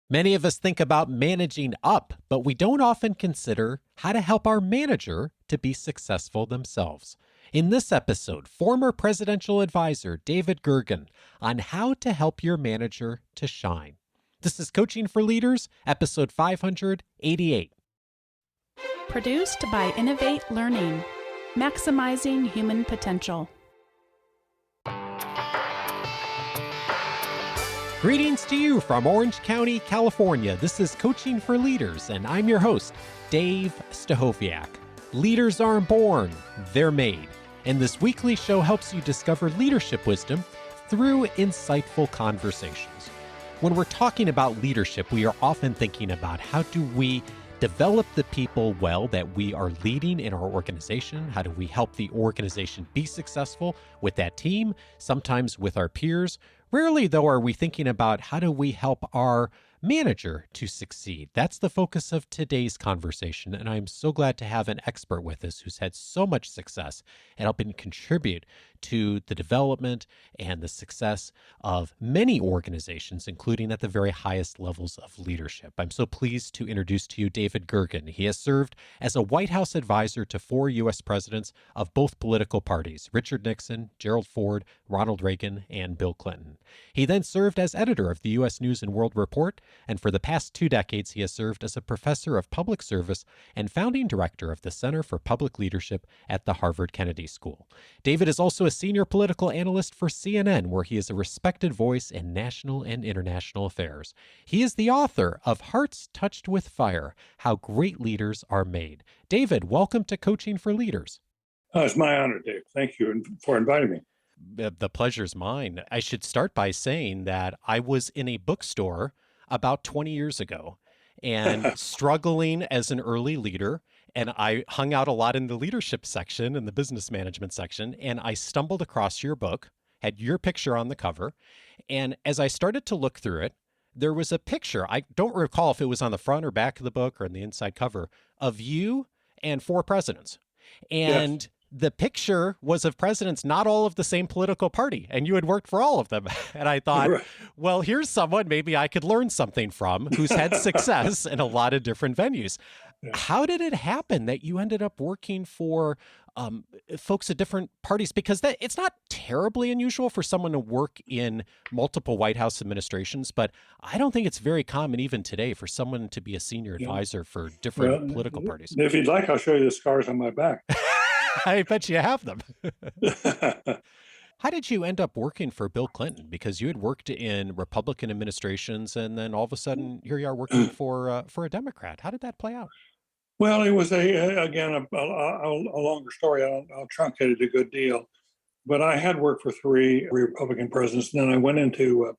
Many of us think about managing up, but we don't often consider how to help our manager to be successful themselves. In this episode, former presidential advisor David Gergen on how to help your manager to shine. This is Coaching for Leaders, episode 588. Produced by Innovate Learning, maximizing human potential. Greetings to you from Orange County, California. This is Coaching for Leaders, and I'm your host, Dave Stachowiak. Leaders aren't born, they're made. And this weekly show helps you discover leadership wisdom through insightful conversations. When we're talking about leadership, we are often thinking about how do we develop the people well that we are leading in our organization? How do we help the organization be successful with that team, sometimes with our peers? Rarely, though, are we thinking about how do we help our manager to succeed. That's the focus of today's conversation, and I'm so glad to have an expert with us who's had so much success and helping contribute to the development and the success of many organizations, including at the very highest levels of leadership. I'm so pleased to introduce to you David Gergen. He has served as a White House advisor to 4 U.S. presidents of both political parties, Richard Nixon, Gerald Ford, Ronald Reagan, and Bill Clinton. He then served as editor of the U.S. News and World Report, and for the past 2 decades, he has served as a professor of public service and founding director of the Center for Public Leadership at the Harvard Kennedy School. David is also a senior political analyst for CNN, where he is a respected voice in national and international affairs. He is the author of Hearts Touched with Fire: How Great Leaders Are Made. David, welcome to Coaching for Leaders. Oh, it's my honor, Dave. Thank you for inviting me. The pleasure's mine. I should start by saying that I was in a bookstore about 20 years ago and struggling as an early leader. And I hung out a lot in the leadership section and the business management section. And I stumbled across your book, had your picture on the cover. And as I started to look through it, there was a picture. I don't recall if it was on the front or back of the book or in the inside cover of you and 4 presidents. And yes. The picture was of presidents, not all of the same political party, and you had worked for all of them. And I thought, well, here's someone maybe I could learn something from who's had success in a lot of different venues. Yeah. How did it happen that you ended up working for folks at different parties? Because it's not terribly unusual for someone to work in multiple White House administrations, but I don't think it's very common even today for someone to be a senior advisor for different political parties. If you'd like, I'll show you the scars on my back. I bet you have them. How did you end up working for Bill Clinton? Because you had worked in Republican administrations, and then all of a sudden, here you are working for a Democrat. How did that play out? Well, it was a longer story. I'll truncate it a good deal. But I had worked for 3 Republican presidents, and then I went into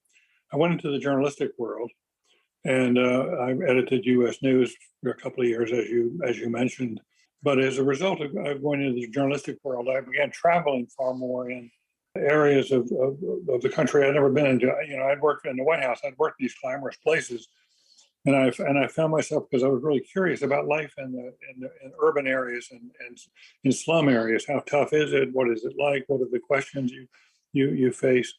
the journalistic world, and I edited U.S. News for a couple of years, as you mentioned. But as a result of going into the journalistic world, I began traveling far more in areas of the country I'd never been into. I'd worked in the White House. I'd worked in these glamorous places, and I found myself, because I was really curious about life in urban areas and in slum areas. How tough is it? What is it like? What are the questions you face?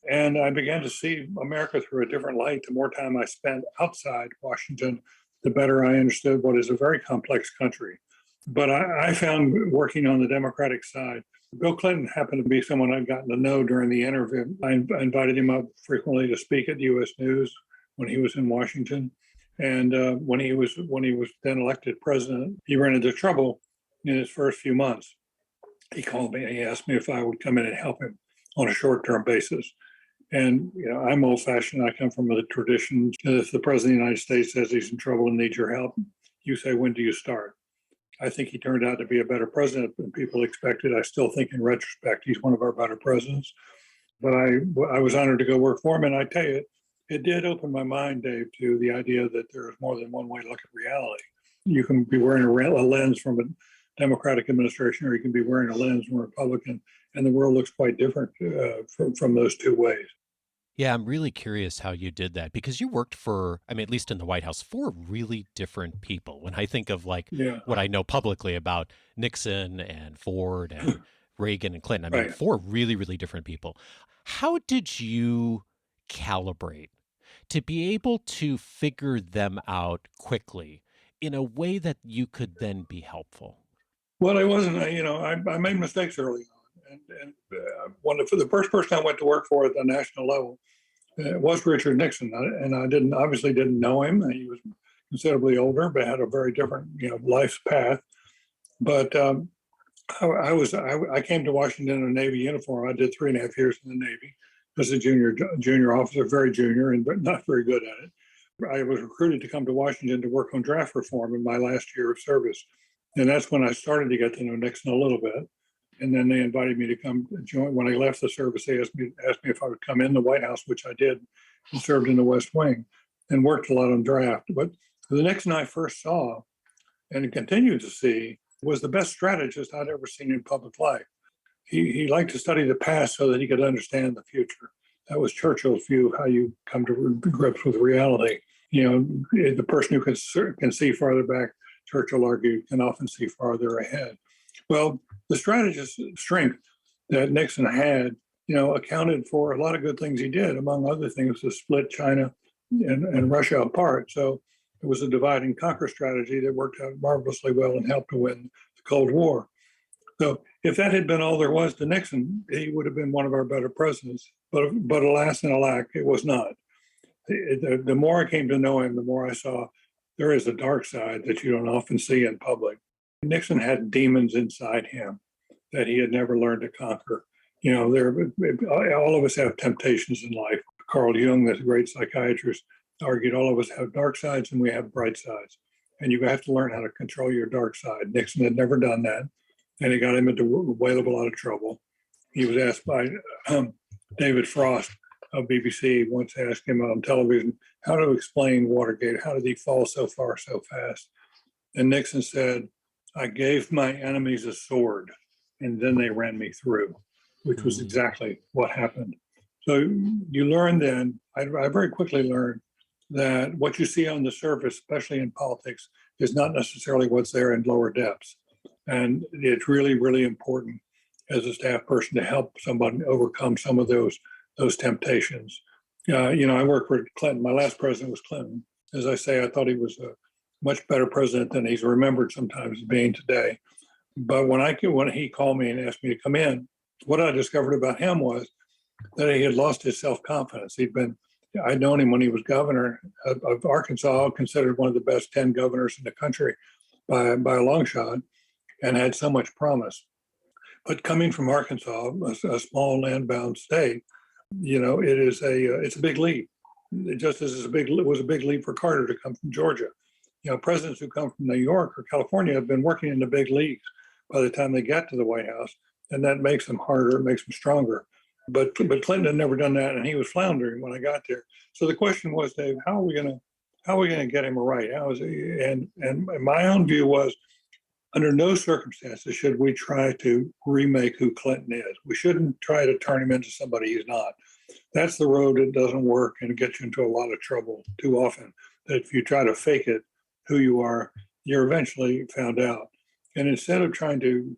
And I began to see America through a different light. The more time I spent outside Washington, the better I understood what is a very complex country. But I found, working on the Democratic side, Bill Clinton happened to be someone I'd gotten to know during the interview. I invited him up frequently to speak at U.S. News when he was in Washington. And when he was then elected president, he ran into trouble in his first few months. He called me and he asked me if I would come in and help him on a short-term basis. And I'm old-fashioned. I come from the tradition. If the president of the United States says he's in trouble and needs your help, you say, when do you start? I think he turned out to be a better president than people expected. I still think, in retrospect, he's one of our better presidents. But I was honored to go work for him. And I tell you, it did open my mind, Dave, to the idea that there is more than one way to look at reality. You can be wearing a lens from a Democratic administration, or you can be wearing a lens from a Republican, and the world looks quite different from those 2 ways. Yeah, I'm really curious how you did that, because you worked for, at least in the White House, 4 really different people. When I think of what I know publicly about Nixon and Ford and Reagan and Clinton, right. 4 really, really different people. How did you calibrate to be able to figure them out quickly in a way that you could then be helpful? Well, I wasn't, I made mistakes early on. For the first person I went to work for at the national level was Richard Nixon. And I obviously didn't know him. He was considerably older, but had a very different, life's path. But I came to Washington in a Navy uniform. I did 3.5 years in the Navy as a junior officer, very junior and not very good at it. I was recruited to come to Washington to work on draft reform in my last year of service. And that's when I started to get to know Nixon a little bit. And then they invited me to come join. When I left the service, they asked me if I would come in the White House, which I did, and served in the West Wing and worked a lot on draft. But the Nixon I first saw and continue to see was the best strategist I'd ever seen in public life. He liked to study the past so that he could understand the future. That was Churchill's view of how you come to grips with reality. The person who can see farther back, Churchill argued, can often see farther ahead. Well, the strategist's strength that Nixon had, accounted for a lot of good things he did, among other things, to split China and Russia apart. So it was a divide and conquer strategy that worked out marvelously well and helped to win the Cold War. So if that had been all there was to Nixon, he would have been one of our better presidents. But alas and alack, it was not. The more I came to know him, the more I saw there is a dark side that you don't often see in public. Nixon had demons inside him that he had never learned to conquer. All of us have temptations in life. Carl Jung, the great psychiatrist, argued all of us have dark sides and we have bright sides. And you have to learn how to control your dark side. Nixon had never done that. And it got him into a whale of a lot of trouble. He was asked by David Frost of BBC, once asked him on television how to explain Watergate. How did he fall so far so fast? And Nixon said, I gave my enemies a sword and then they ran me through, which was exactly what happened. So you learn then, I very quickly learned that what you see on the surface, especially in politics, is not necessarily what's there in lower depths. And it's really, really important as a staff person to help somebody overcome some of those temptations. I worked for Clinton. My last president was Clinton. As I say, I thought he was a much better president than he's remembered sometimes as being today. But when he called me and asked me to come in, what I discovered about him was that he had lost his self-confidence. I'd known him when he was governor of Arkansas, considered one of the best 10 governors in the country by a long shot, and had so much promise. But coming from Arkansas, a small land-bound state, it's a big leap. Just as it was a big leap for Carter to come from Georgia. Presidents who come from New York or California have been working in the big leagues by the time they get to the White House, and that makes them harder, it makes them stronger. But Clinton had never done that, and he was floundering when I got there. So the question was, Dave, how are we going to get him right? How is he? And my own view was, under no circumstances should we try to remake who Clinton is. We shouldn't try to turn him into somebody he's not. That's the road that doesn't work and it gets you into a lot of trouble too often. That if you try to fake it, who you are, you're eventually found out. And instead of trying to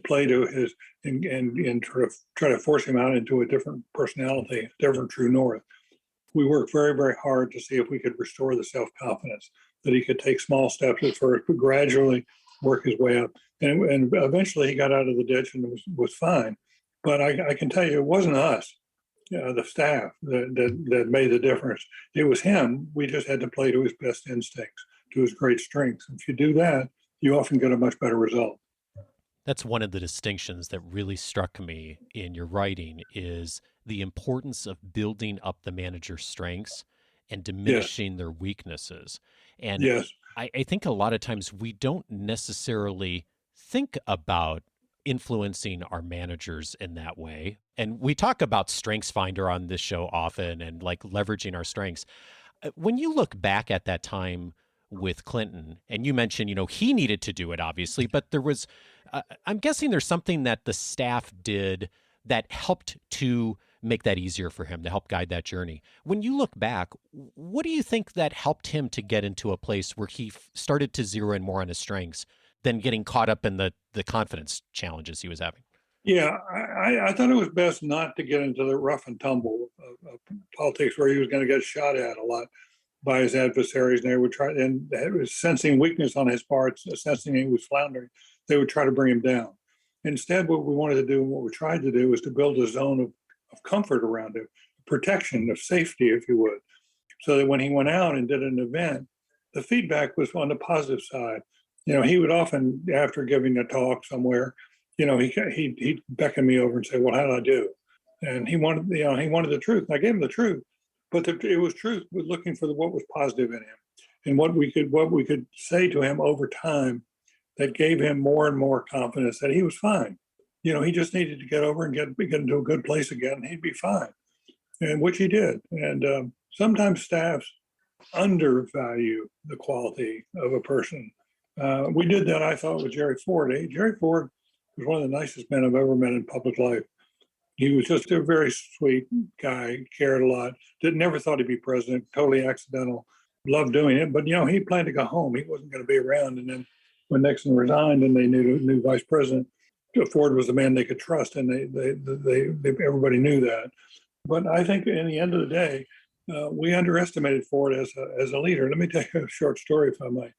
play to his and try to force him out into a different personality, a different true north, we worked very, very hard to see if we could restore the self-confidence, that he could take small steps at first, but gradually work his way up. And eventually he got out of the ditch and was fine. But I can tell you, it wasn't us, the staff, that made the difference. It was him. We just had to play to his best instincts, to his great strengths. If you do that, you often get a much better result. That's one of the distinctions that really struck me in your writing is the importance of building up the manager's strengths and diminishing their weaknesses. And I think a lot of times we don't necessarily think about influencing our managers in that way. And we talk about Strengths Finder on this show often and like leveraging our strengths. When you look back at that time with Clinton, and you mentioned, he needed to do it, obviously, but there was, I'm guessing there's something that the staff did that helped to make that easier for him, to help guide that journey. When you look back, what do you think that helped him to get into a place where he started to zero in more on his strengths than getting caught up in the confidence challenges he was having? Yeah, I thought it was best not to get into the rough and tumble of politics where he was going to get shot at a lot by his adversaries, and they would try, and it was sensing weakness on his part, sensing he was floundering, they would try to bring him down. Instead, what we wanted to do and what we tried to do was to build a zone of comfort around him, protection, of safety, if you would, so that when he went out and did an event, the feedback was on the positive side. He would often, after giving a talk somewhere, he'd beckon me over and say, "Well, how did I do?" And he wanted the truth. And I gave him the truth, but it was truth with looking for what was positive in him and what we could say to him over time that gave him more and more confidence that he was fine. He just needed to get over and get into a good place again, and he'd be fine, and which he did. And sometimes staffs undervalue the quality of a person. We did that, I thought, with Jerry Ford. Jerry Ford was one of the nicest men I've ever met in public life. He was just a very sweet guy, cared a lot, never thought he'd be president, totally accidental, loved doing it. But, he planned to go home. He wasn't going to be around. And then when Nixon resigned and they knew a new vice president, Ford was the man they could trust. And everybody knew that. But I think in the end of the day, we underestimated Ford as a leader. Let me tell you a short story, if I might.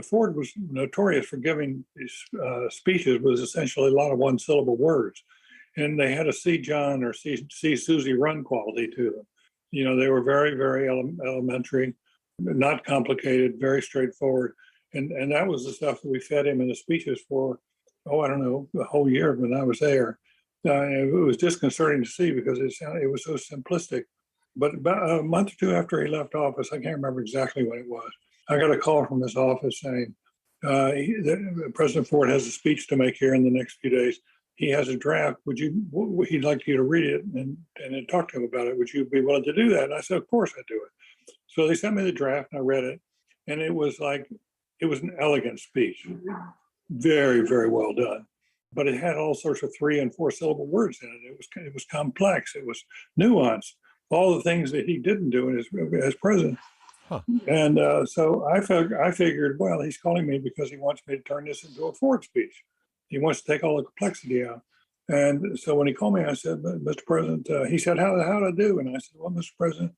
Ford was notorious for giving his speeches was essentially a lot of one-syllable words, and they had a see John or see Susie run quality to them. They were very, very elementary, not complicated, very straightforward, and that was the stuff that we fed him in the speeches for, I don't know, the whole year when I was there. It was disconcerting to see because it was so simplistic. But about a month or two after he left office, I can't remember exactly when it was, I got a call from his office saying, President Ford has a speech to make here in the next few days. He has a draft. He'd like you to read it and talk to him about it. Would you be willing to do that? And I said, of course I'd do it. So they sent me the draft and I read it. And it was an elegant speech. Very, very well done. But it had all sorts of 3 and 4 syllable words in it. It was complex. It was nuanced. All the things that he didn't do as president. Huh. And so I figured, well, he's calling me because he wants me to turn this into a Ford speech. He wants to take all the complexity out. And so when he called me, I said, Mr. President, he said, how did I do? And I said, well, Mr. President,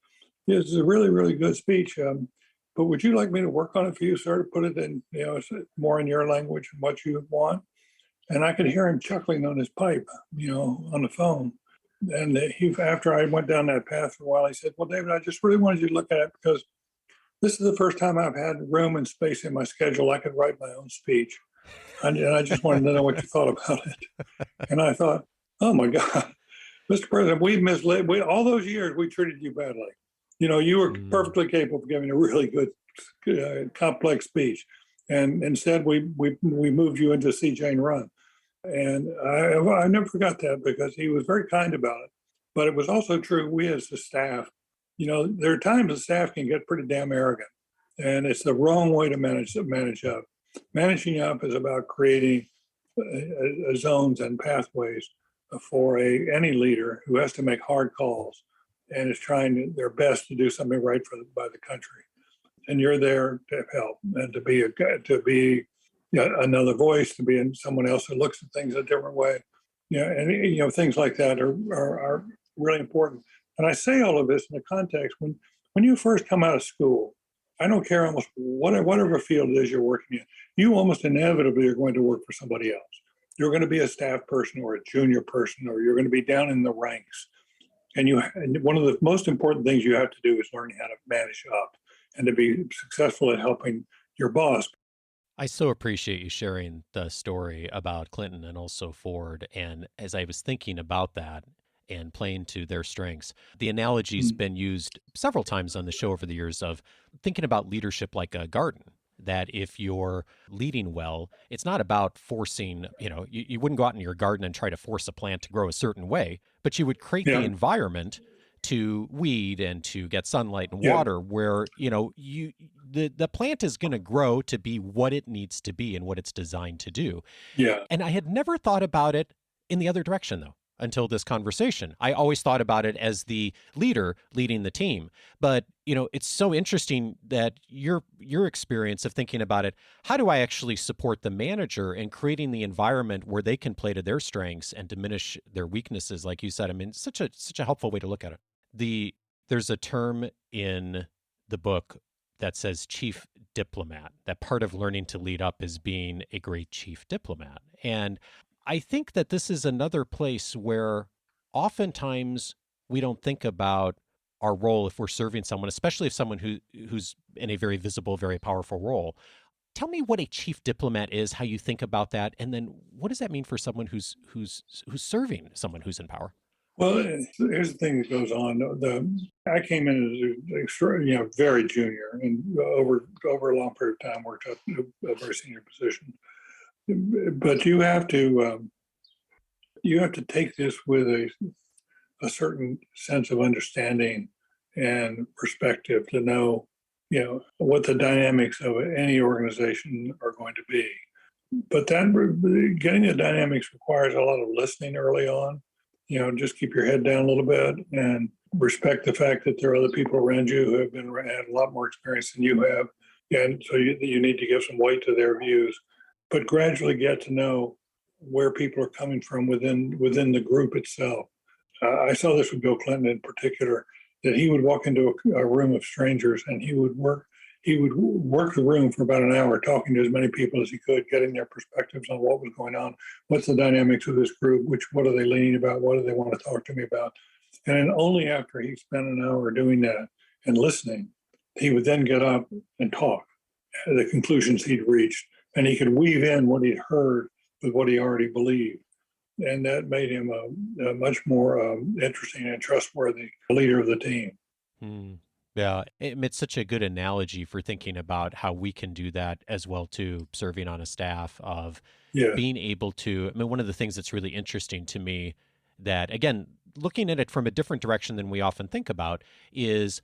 this is a really, really good speech. But would you like me to work on it for you, sir, to put it in, more in your language and what you want? And I could hear him chuckling on his pipe, on the phone. And after I went down that path for a while, he said, well, David, I just really wanted you to look at it because this is the first time I've had room and space in my schedule. I could write my own speech. And I just wanted to know what you thought about it. And I thought, oh, my God, Mr. President, we've misled. All those years, we treated you badly. You were perfectly capable of giving a really good, complex speech. And instead, we moved you into see Jane run. And I never forgot that because he was very kind about it. But it was also true, we as the staff, there are times the staff can get pretty damn arrogant. And it's the wrong way to manage up. Managing up is about creating zones and pathways for any leader who has to make hard calls and is trying their best to do something right by the country. And you're there to help and to be another voice, to be someone else who looks at things a different way. And things like that are really important. And I say all of this in the context when you first come out of school, I don't care almost whatever field it is you're working in, you almost inevitably are going to work for somebody else. You're going to be a staff person or a junior person, or you're going to be down in the ranks. And one of the most important things you have to do is learn how to manage up and to be successful at helping your boss. I so appreciate you sharing the story about Clinton and also Ford. And as I was thinking about that and playing to their strengths, the analogy's been used several times on the show over the years of thinking about leadership like a garden. That if you're leading well, it's not about forcing, you wouldn't go out in your garden and try to force a plant to grow a certain way, but you would create the environment to weed and to get sunlight and water where, the plant is going to grow to be what it needs to be and what it's designed to do. Yeah. And I had never thought about it in the other direction, though. until this conversation. I always thought about it as the leader leading the team. But, it's so interesting that your experience of thinking about it, how do I actually support the manager in creating the environment where they can play to their strengths and diminish their weaknesses, like you said? I mean, such a helpful way to look at it. There's a term in the book that says chief diplomat, that part of learning to lead up is being a great chief diplomat. And I think that this is another place where oftentimes we don't think about our role if we're serving someone, especially if someone who's in a very visible, very powerful role. Tell me what a chief diplomat is, how you think about that, and then what does that mean for someone who's serving someone who's in power? Well, here's the thing that goes on. I came in as very junior, and over a long period of time worked up a very senior position. But you have to take this with a certain sense of understanding and perspective to know, what the dynamics of any organization are going to be. But getting the dynamics requires a lot of listening early on. Just keep your head down a little bit and respect the fact that there are other people around you who have had a lot more experience than you have. And so you need to give some weight to their views, but gradually get to know where people are coming from within the group itself. I saw this with Bill Clinton in particular, that he would walk into a room of strangers and he would work the room for about an hour, talking to as many people as he could, getting their perspectives on what was going on, what's the dynamics of this group, what are they leaning about, what do they want to talk to me about. And then only after he spent an hour doing that and listening, he would then get up and talk the conclusions he'd reached, and he could weave in what he'd heard with what he already believed. And that made him a much more interesting and trustworthy leader of the team. Yeah, it's such a good analogy for thinking about how we can do that as well too, serving on a staff of being able to, one of the things that's really interesting to me that, again, looking at it from a different direction than we often think about is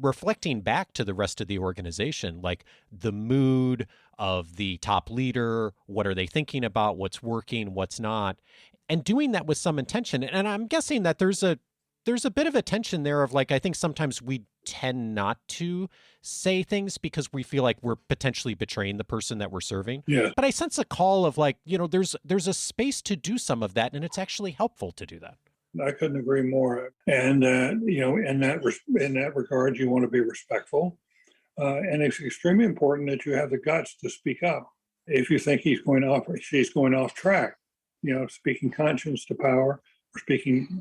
reflecting back to the rest of the organization, like the mood of the top leader, what are they thinking about, what's working, what's not, and doing that with some intention. And I'm guessing that there's a bit of a tension there of I think sometimes we tend not to say things because we feel like we're potentially betraying the person that we're serving. Yeah. But I sense a call of there's a space to do some of that, and it's actually helpful to do that. I couldn't agree more. And in that regard, you want to be respectful, and it's extremely important that you have the guts to speak up if you think he's going off or she's going off track. Speaking conscience to power, or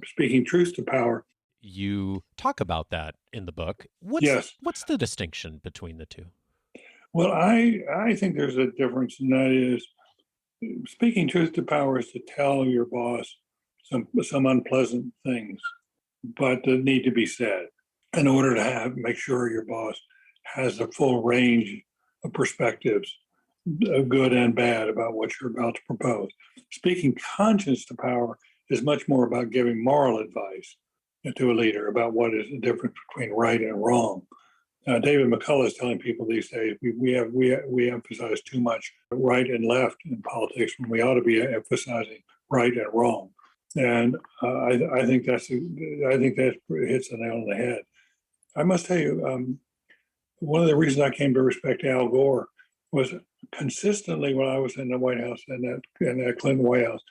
speaking truth to power. You talk about that in the book. What's the distinction between the two? Well, I think there's a difference, and that is speaking truth to power is to tell your boss some unpleasant things, but that need to be said in order to make sure your boss has the full range of perspectives, good and bad, about what you're about to propose. Speaking conscience to power is much more about giving moral advice to a leader about what is the difference between right and wrong. David McCullough is telling people these days we emphasize too much right and left in politics when we ought to be emphasizing right and wrong. And I think that hits the nail on the head. I must tell you, one of the reasons I came to respect Al Gore was consistently when I was in the White House, in that Clinton White House,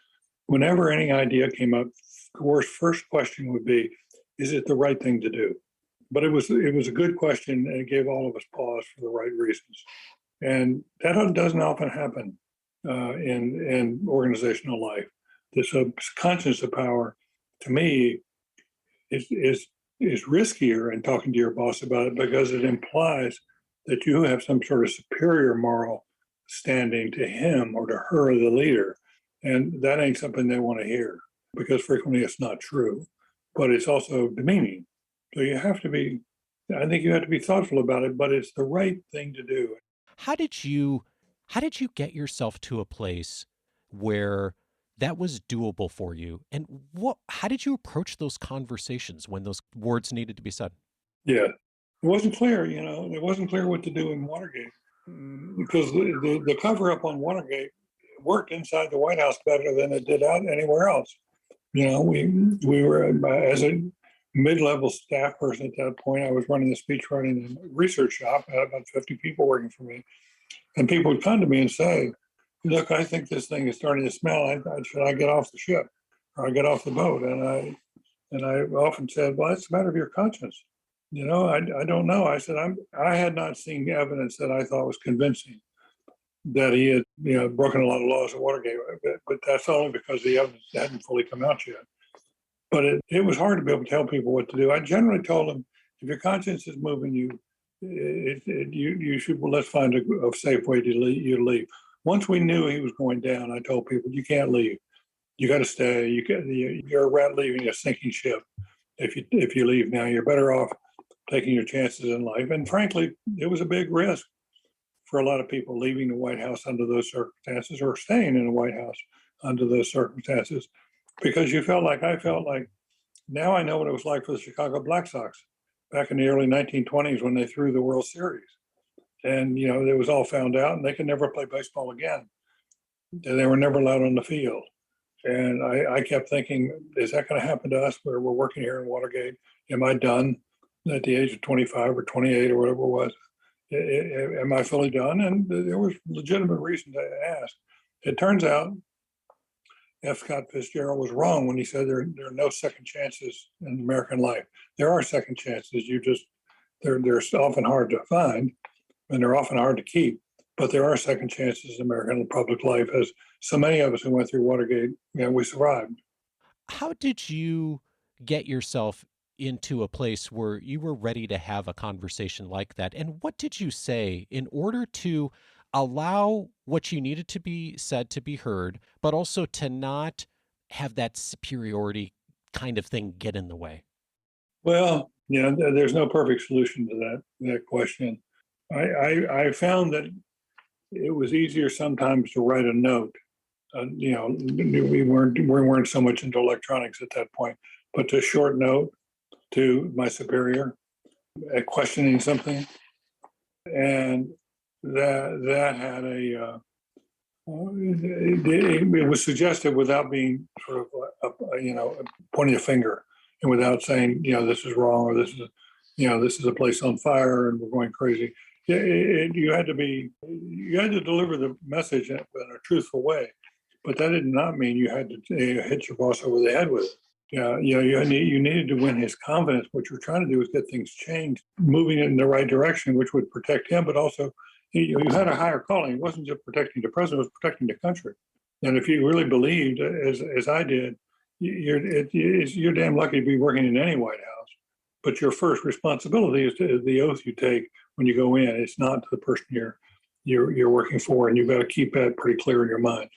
whenever any idea came up, Gore's first question would be, is it the right thing to do? But it was a good question, and it gave all of us pause for the right reasons. And that doesn't often happen in organizational life. This conscience of power, to me, is riskier in talking to your boss about it, because it implies that you have some sort of superior moral standing to him or to her, the leader. And that ain't something they want to hear, because frequently it's not true, but it's also demeaning. So I think you have to be thoughtful about it, but it's the right thing to do. How did you get yourself to a place where that was doable for you? And how did you approach those conversations when those words needed to be said? Yeah, it wasn't clear, it wasn't clear what to do in Watergate, because the cover up on Watergate worked inside the White House better than it did out anywhere else. we were, as a mid-level staff person at that point, I was running a speech writing and research shop. I had about 50 people working for me. And people would come to me and say, look, I think this thing is starting to smell. Should I get off the ship or I get off the boat? And I often said, well, it's a matter of your conscience. I don't know. I said, I had not seen evidence that I thought was convincing that he had, broken a lot of laws at Watergate, but that's only because the evidence hadn't fully come out yet. But it was hard to be able to tell people what to do. I generally told them, if your conscience is moving you, you should, well, let's find a safe way to leave. Once we knew he was going down, I told people, you can't leave. You got to stay. You're a rat leaving a sinking ship. If you leave now, you're better off taking your chances in life. And frankly, it was a big risk for a lot of people leaving the White House under those circumstances or staying in the White House under those circumstances, because I felt like now I know what it was like for the Chicago Black Sox back in the early 1920s when they threw the World Series. And, it was all found out and they could never play baseball again. And they were never allowed on the field. And I kept thinking, is that going to happen to us where we're working here in Watergate? Am I done at the age of 25 or 28 or whatever it was? Am I fully done? And there was legitimate reason to ask. It turns out F. Scott Fitzgerald was wrong when he said there are no second chances in American life. There are second chances. They're often hard to find and they're often hard to keep, but there are second chances in American public life, as so many of us who went through Watergate, we survived. How did you get yourself into a place where you were ready to have a conversation like that? And what did you say in order to allow what you needed to be said to be heard, but also to not have that superiority kind of thing get in the way? Well, there's no perfect solution to that question. I found that it was easier sometimes to write a note. We weren't so much into electronics at that point, but to short note to my superior, questioning something, and that had it was suggestive without being sort of pointing a finger and without saying this is wrong or this is a place on fire and we're going crazy. You had to deliver the message in a truthful way, but that did not mean you had to hit your boss over the head with it. You needed to win his confidence. What you're trying to do is get things changed, moving in the right direction, which would protect him, but also you had a higher calling. It wasn't just protecting the president; it was protecting the country. And if you really believed, as I did, you're damn lucky to be working in any White House. But your first responsibility is the oath you take when you go in. It's not to the person you're working for, and you've got to keep that pretty clear in your mind.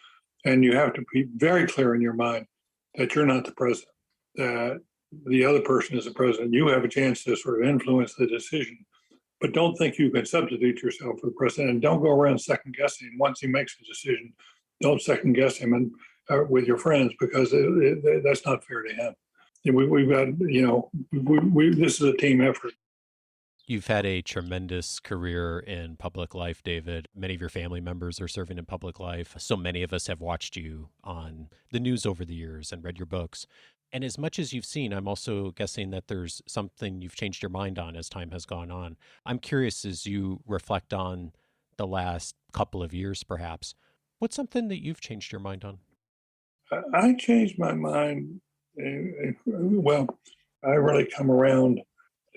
And you have to be very clear in your mind that you're not the president, that the other person is the president. You have a chance to sort of influence the decision, but don't think you can substitute yourself for the president, and don't go around second guessing him. Once he makes a decision, don't second guess him and with your friends, because that's not fair to him. We've got, this is a team effort. You've had a tremendous career in public life, David. Many of your family members are serving in public life. So many of us have watched you on the news over the years and read your books. And as much as you've seen, I'm also guessing that there's something you've changed your mind on as time has gone on. I'm curious, as you reflect on the last couple of years, perhaps, what's something that you've changed your mind on? I changed my mind. Well, I really come around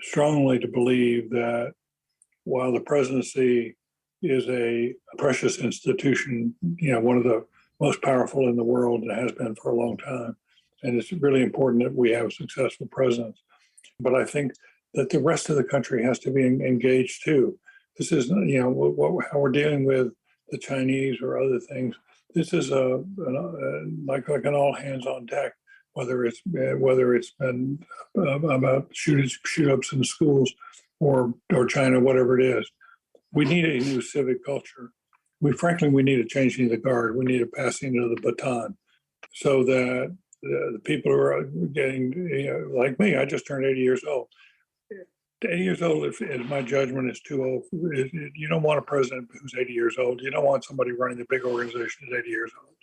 strongly to believe that while the presidency is a precious institution, one of the most powerful in the world and has been for a long time, and it's really important that we have successful presidents. But I think that the rest of the country has to be engaged too. This is, how we're dealing with the Chinese or other things. This is like an all hands on deck. Whether it's been about shoot-ups in schools or China, whatever it is, we need a new civic culture. We need a changing of the guard. We need a passing of the baton, so that the people who are getting, like me, I just turned 80 years old. 80 years old, if my judgment is too old. You don't want a president who's 80 years old. You don't want somebody running a big organization who's 80 years old.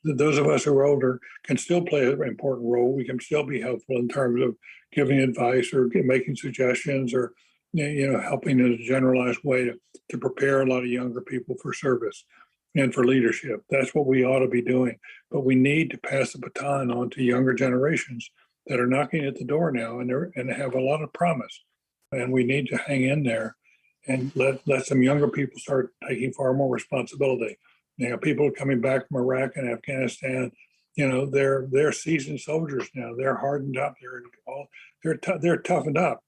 those of us who are older can still play an important role. We can still be helpful in terms of giving advice or making suggestions or helping in a generalized way to prepare a lot of younger people for service and for leadership. That's what we ought to be doing. But we need to pass the baton on to younger generations that are knocking at the door now and have a lot of promise. And we need to hang in there and let some younger people start taking far more responsibility. People coming back from Iraq and Afghanistan, they're seasoned soldiers now. They're hardened up. They're toughened up.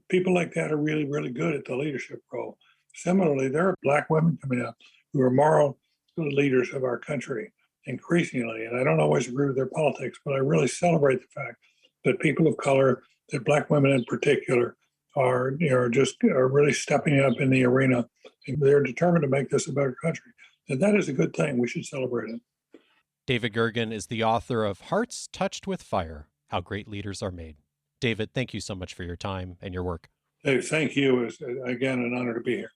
People like that are really, really good at the leadership role. Similarly, there are Black women coming out who are moral leaders of our country increasingly. And I don't always agree with their politics, but I really celebrate the fact that people of color, that Black women in particular, are really stepping up in the arena. They're determined to make this a better country. And that is a good thing. We should celebrate it. David Gergen is the author of Hearts Touched with Fire, How Great Leaders Are Made. David, thank you so much for your time and your work. Dave, thank you. It's, again, an honor to be here.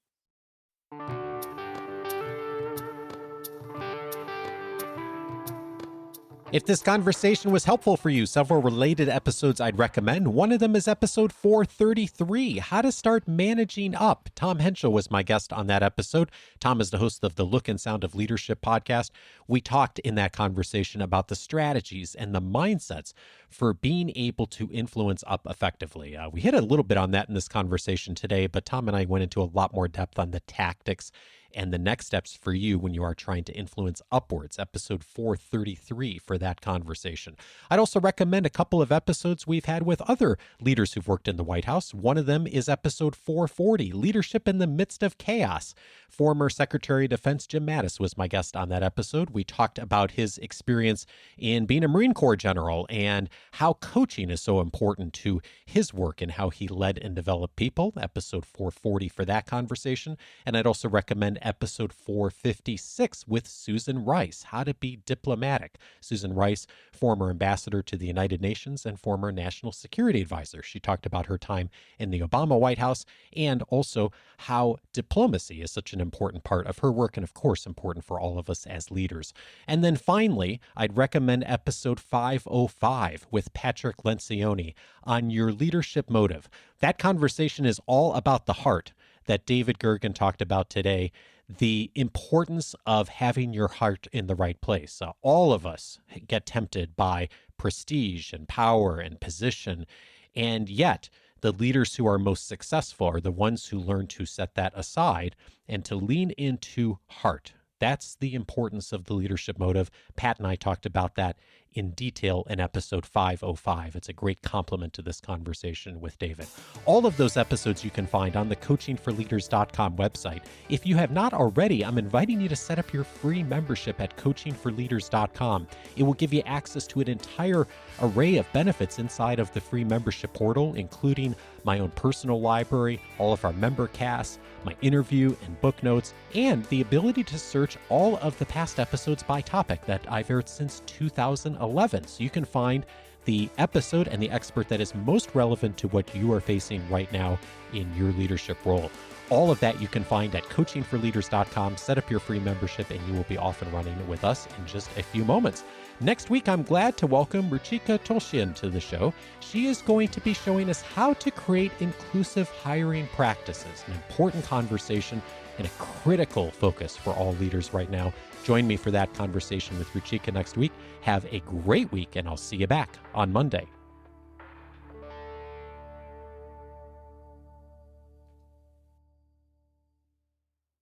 If this conversation was helpful for you, several related episodes I'd recommend. One of them is episode 433, How to Start Managing Up. Tom Henschel was my guest on that episode. Tom is the host of the Look and Sound of Leadership podcast. We talked in that conversation about the strategies and the mindsets for being able to influence up effectively. We hit a little bit on that in this conversation today, but Tom and I went into a lot more depth on the tactics and the next steps for you when you are trying to influence upwards, episode 433 for that conversation. I'd also recommend a couple of episodes we've had with other leaders who've worked in the White House. One of them is episode 440, Leadership in the Midst of Chaos. Former Secretary of Defense Jim Mattis was my guest on that episode. We talked about his experience in being a Marine Corps general and how coaching is so important to his work and how he led and developed people, episode 440 for that conversation. And I'd also recommend episode 456 with Susan Rice, How to Be Diplomatic. Susan Rice, former ambassador to the United Nations and former national security advisor. She talked about her time in the Obama White House and also how diplomacy is such an important part of her work and, of course, important for all of us as leaders. And then finally, I'd recommend episode 505 with Patrick Lencioni on your leadership motive. That conversation is all about the heart that David Gergen talked about today, the importance of having your heart in the right place. All of us get tempted by prestige and power and position, and yet the leaders who are most successful are the ones who learn to set that aside and to lean into heart. That's the importance of the leadership motive. Pat and I talked about that in detail in episode 505. It's a great complement to this conversation with David. All of those episodes you can find on the coachingforleaders.com website. If you have not already, I'm inviting you to set up your free membership at coachingforleaders.com. It will give you access to an entire array of benefits inside of the free membership portal, including my own personal library, all of our member casts, my interview and book notes, and the ability to search all of the past episodes by topic that I've aired since 2011. So you can find the episode and the expert that is most relevant to what you are facing right now in your leadership role. All of that you can find at coachingforleaders.com. Set up your free membership and you will be off and running with us in just a few moments. Next week, I'm glad to welcome Ruchika Tolshian to the show. She is going to be showing us how to create inclusive hiring practices, an important conversation and a critical focus for all leaders right now. Join me for that conversation with Ruchika next week. Have a great week, and I'll see you back on Monday.